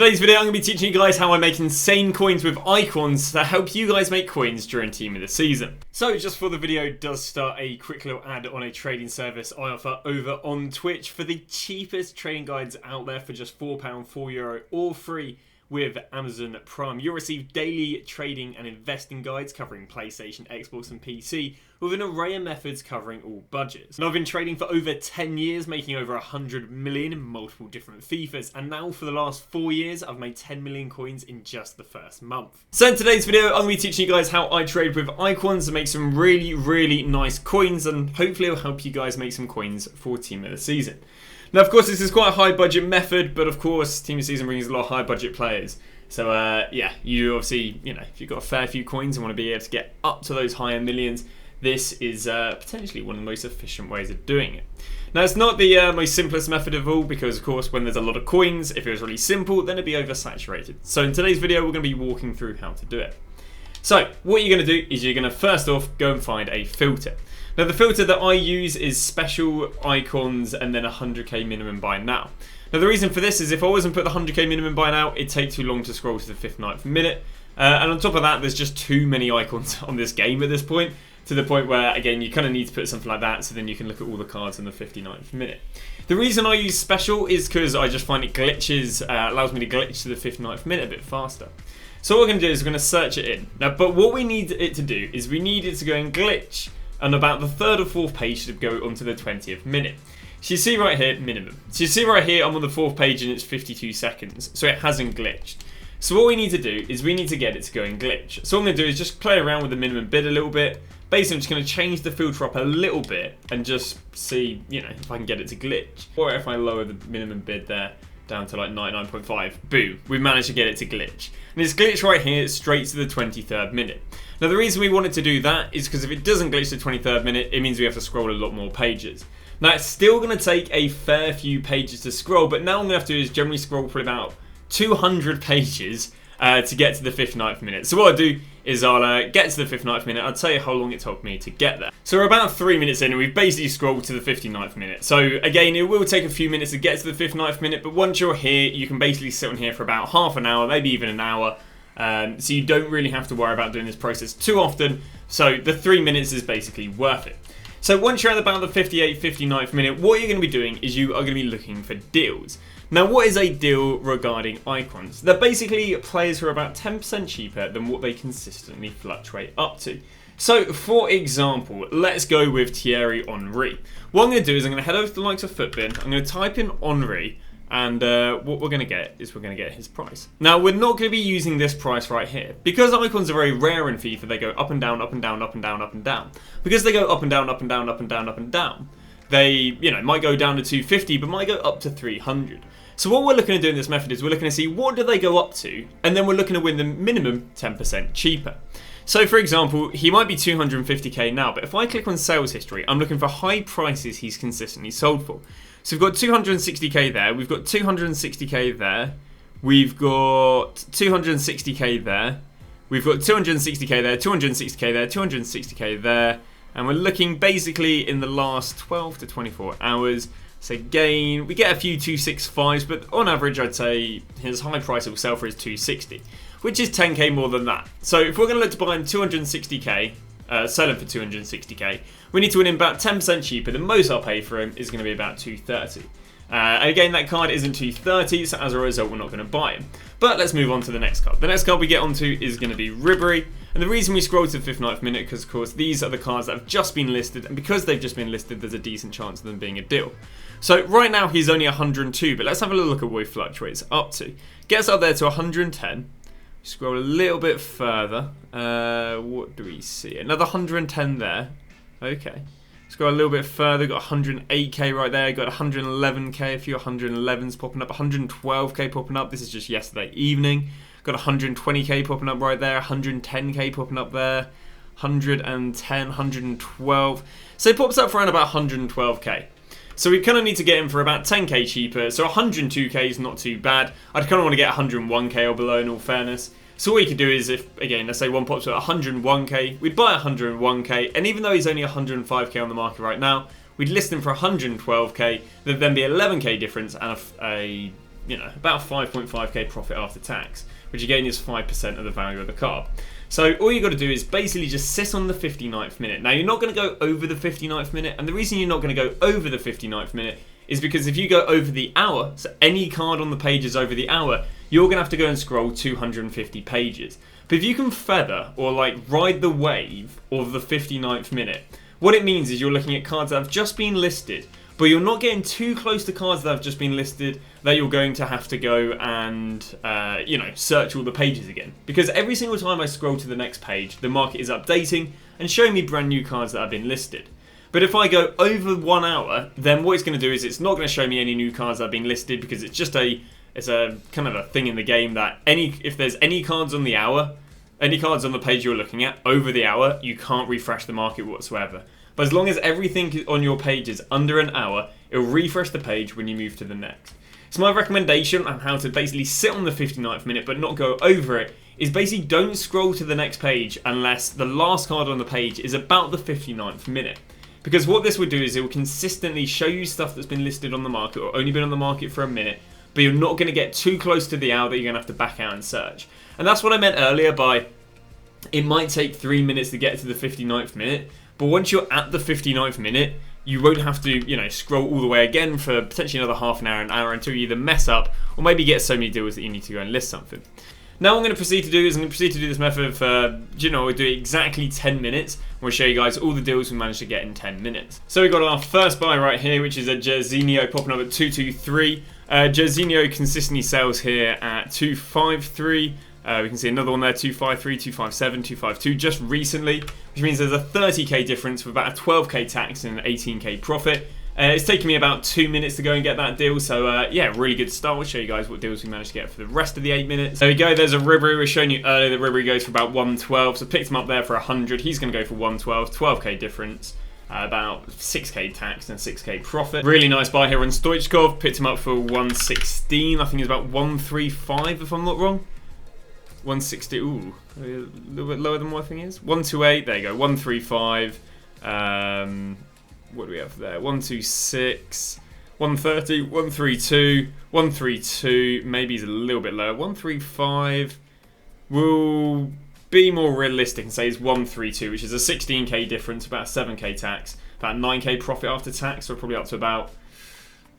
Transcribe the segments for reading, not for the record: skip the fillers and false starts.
Today's video I'm going to be teaching you guys how I make insane coins with icons to help you guys make coins during Team of the Season. So just before the video does start, a quick little ad on a trading service I offer over on Twitch for the cheapest trading guides out there for just £4, €4 or free. With Amazon Prime, you'll receive daily trading and investing guides covering PlayStation, Xbox and PC with an array of methods covering all budgets. And I've been trading for over 10 years, making over 100 million in multiple different FIFAs, and now for the last 4 years I've made 10 million coins in just the first month. So in today's video I'm going to be teaching you guys how I trade with icons to make some really nice coins, and hopefully it'll help you guys make some coins for Team of the Season. Now, of course, this is quite a high budget method, but of course, Team of the Season brings a lot of high budget players. So, yeah, you obviously, if you've got a fair few coins and want to be able to get up to those higher millions, this is potentially one of the most efficient ways of doing it. Now, it's not the most simplest method of all, because, of course, when there's a lot of coins, if it was really simple, then it'd be oversaturated. So, in today's video, we're going to be walking through how to do it. So, what you're going to do is you're going to, first off, go and find a filter. Now, the filter that I use is special icons and then 100k minimum buy now. Now, the reason for this is if I wasn't put the 100k minimum buy now, it'd take too long to scroll to the 59th minute. And on top of that, there's just too many icons on this game at this point, to the point where, again, you kind of need to put something like that so then you can look at all the cards in the 59th minute. The reason I use special is because I just find it glitches, allows me to glitch to the 59th minute a bit faster. So what we're going to do is we're going to search it in. Now, but what we need it to do is we need it to go and glitch and about the 3rd or 4th page to go onto the 20th minute. So you see right here, minimum. So you see right here, I'm on the 4th page and it's 52 seconds. So it hasn't glitched. So what we need to do is we need to get it to go and glitch. So what I'm going to do is just play around with the minimum bid a little bit. Basically, I'm just going to change the filter up a little bit and just see, if I can get it to glitch. Or if I lower the minimum bid there down to like 99.5, boom, we've managed to get it to glitch. And it's glitched right here straight to the 23rd minute. Now, the reason we wanted to do that is because if it doesn't glitch to the 23rd minute, it means we have to scroll a lot more pages. Now, it's still going to take a fair few pages to scroll, but now what I'm going to have to do is generally scroll for about 200 pages to get to the 59th minute. So what I'll do is I'll get to the 59th minute. I'll tell you how long it took me to get there. So we're about 3 minutes in and we've basically scrolled to the 59th minute. So again, it will take a few minutes to get to the 59th minute, but once you're here, you can basically sit on here for about half an hour, maybe even an hour. So you don't really have to worry about doing this process too often. So the 3 minutes is basically worth it. So once you're at about the 58th, 59th minute, what you're going to be doing is you are going to be looking for deals. Now, what is a deal regarding icons? They're basically players who are about 10% cheaper than what they consistently fluctuate up to. So, for example, let's go with Thierry Henry. What I'm going to do is I'm going to head over to the likes of Footbin. I'm going to type in Henry. And what we're going to get is we're going to get his price. Now, we're not going to be using this price right here. Because icons are very rare in FIFA, they go up and down, up and down, up and down, up and down. Because they go up and down, up and down, up and down, up and down, they, might go down to 250, but might go up to 300. So what we're looking to do in this method is we're looking to see what do they go up to, and then we're looking to win the minimum 10% cheaper. So, for example, he might be 250k now, but if I click on sales history, I'm looking for high prices he's consistently sold for. So we've got 260k there, we've got 260k there, we've got 260k there, we've got 260k there, 260k there, 260k there, and we're looking basically in the last 12 to 24 hours. So again, we get a few 265s, but on average I'd say his high price it will sell for is 260, which is 10k more than that. So if we're going to look to buy him 260k, sell him for 260k, we need to win him about 10% cheaper. The most I'll pay for him is going to be about 230. And again, that card isn't 230, so as a result, we're not going to buy him. But let's move on to the next card. The next card we get onto is going to be Ribery. And the reason we scroll to the 59th minute, because of course, these are the cards that have just been listed. And because they've just been listed, there's a decent chance of them being a deal. So right now, he's only 102, but let's have a little look at what he fluctuates up to. Gets up there to 110. Scroll a little bit further. What do we see? Another 110 there. Okay. Scroll a little bit further. Got 108k right there. Got 111k. A few 111s popping up. 112k popping up. This is just yesterday evening. Got 120k popping up right there. 110k popping up there. 110, 112. So it pops up for around about 112k. So we kind of need to get him for about 10k cheaper. So 102k is not too bad. I'd kind of want to get 101k or below in all fairness. So what you could do is if, again, let's say one pops at 101k, we'd buy 101k. And even though he's only 105k on the market right now, we'd list him for 112k. There'd then be 11k difference and a you know, about 5.5k profit after tax, which again is 5% of the value of the card. So all you got to do is basically just sit on the 59th minute. Now you're not going to go over the 59th minute, and the reason you're not going to go over the 59th minute is because if you go over the hour, so any card on the page is over the hour, you're going to have to go and scroll 250 pages. But if you can feather or like ride the wave of the 59th minute, what it means is you're looking at cards that have just been listed, but you're not getting too close to cards that have just been listed that you're going to have to go and, you know, search all the pages again. Because every single time I scroll to the next page, the market is updating and showing me brand new cards that have been listed. But if I go over 1 hour, then what it's going to do is it's not going to show me any new cards that have been listed, because it's just it's a kind of a thing in the game that if there's any cards on the hour, any cards on the page you're looking at over the hour, you can't refresh the market whatsoever. But as long as everything on your page is under an hour, it'll refresh the page when you move to the next. So my recommendation on how to basically sit on the 59th minute but not go over it is basically don't scroll to the next page unless the last card on the page is about the 59th minute. Because what this would do is it will consistently show you stuff that's been listed on the market or only been on the market for a minute, but you're not going to get too close to the hour that you're going to have to back out and search. And that's what I meant earlier by it might take 3 minutes to get to the 59th minute, but once you're at the 59th minute, you won't have to, you know, scroll all the way again for potentially another half an hour until you either mess up or maybe get so many deals that you need to go and list something. Now what I'm going to proceed to do is I'm going to proceed to do this method for, you know, we'll do exactly 10 minutes. We'll show you guys all the deals we managed to get in 10 minutes. So we've got our first buy right here, which is a Jerzinho popping up at 223. Jerzinho consistently sells here at 253. We can see another one there, 253, 257, 252 just recently, which means there's a 30k difference with about a 12k tax and an 18k profit. It's taken me about 2 minutes to go and get that deal, so yeah, really good start. We'll show you guys what deals we managed to get for the rest of the 8 minutes. There we go, there's a Ribery. We were showing you earlier that Ribery goes for about 112, so picked him up there for 100. He's going to go for 112, 12k difference. About 6k tax and 6k profit. Really nice buy here on Stoichkov. Picked him up for 116. I think it's about 135 if I'm not wrong. 160. Ooh, a little bit lower than what I think it is. 128. There you go. 135. What do we have there? 126. 130. 132. 132. Maybe he's a little bit lower. 135. We'll be more realistic and say it's 132, which is a 16k difference, about 7k tax, about 9k profit after tax, so probably up to about,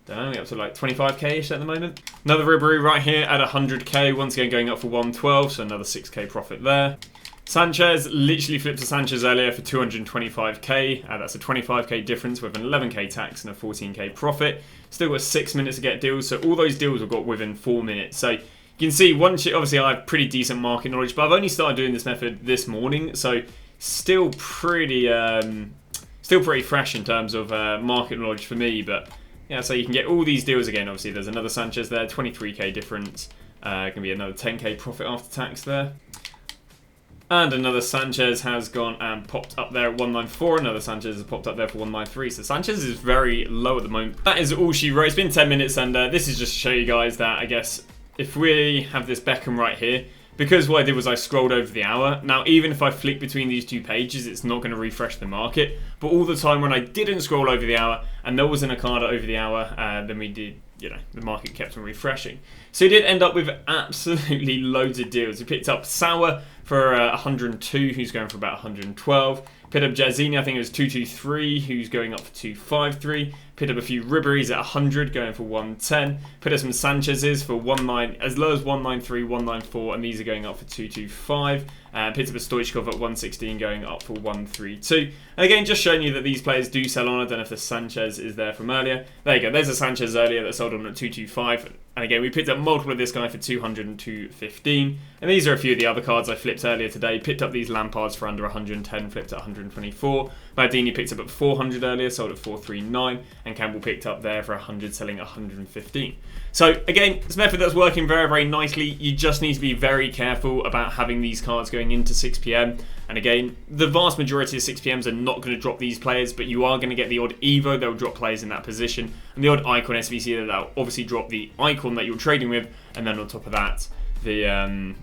don't know, up to like 25k-ish at the moment. Another Ribery right here at 100k, once again going up for 112, so another 6k profit there. Sanchez, literally flipped to Sanchez earlier for 225k, that's a 25k difference with an 11k tax and a 14k profit. Still got 6 minutes to get deals, so all those deals have got within 4 minutes. So you can see, obviously I have pretty decent market knowledge, but I've only started doing this method this morning, so still pretty fresh in terms of market knowledge for me. But yeah, so you can get all these deals again. Obviously, there's another Sanchez there, 23k difference, can be another 10k profit after tax there. And another Sanchez has gone and popped up there at 194. Another Sanchez has popped up there for 193. So Sanchez is very low at the moment. That is all she wrote. It's been 10 minutes, and this is just to show you guys that, I guess, if we have this Beckham right here, because what I did was I scrolled over the hour. Now, even if I flick between these two pages, it's not going to refresh the market. But all the time when I didn't scroll over the hour and there wasn't a card over the hour, then we did, you know, the market kept on refreshing. So he did end up with absolutely loads of deals. He picked up Sauer for 102, who's going for about 112. Picked up Jerzinho, I think it was 223, who's going up for 253. Picked up a few Ribery's at 100, going for 110. Picked up some Sanchez's for as low as 193, 194, and these are going up for 225. Picked up a Stoichkov at 116, going up for 132. And again, just showing you that these players do sell on. I don't know if the Sanchez is there from earlier. There you go, there's a Sanchez earlier that sold on at 225. And again, we picked up multiple of this guy for 200 and 215. And these are a few of the other cards I flipped earlier today. Picked up these Lampards for under 110, flipped at 124. Maldini picked up at 400 earlier, sold at 439. And Campbell picked up there for 100, selling at 115. So again, it's a method that's working very, very nicely. You just need to be very careful about having these cards going into 6 PM. And again, the vast majority of 6 PMs are not going to drop these players, but you are going to get the odd Evo that will drop players in that position, and the odd Icon SBC that will obviously drop the Icon that you're trading with, and then on top of that, the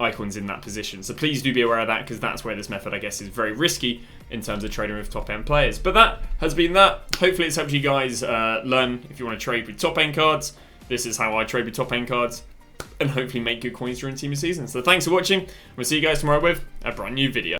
Icons in that position. So please do be aware of that, because that's where this method, I guess, is very risky in terms of trading with top-end players. But that has been that. Hopefully it's helped you guys learn if you want to trade with top-end cards. this is how I trade with top end cards and hopefully make good coins during Team of the Season. So thanks for watching. We'll see you guys tomorrow with a brand new video.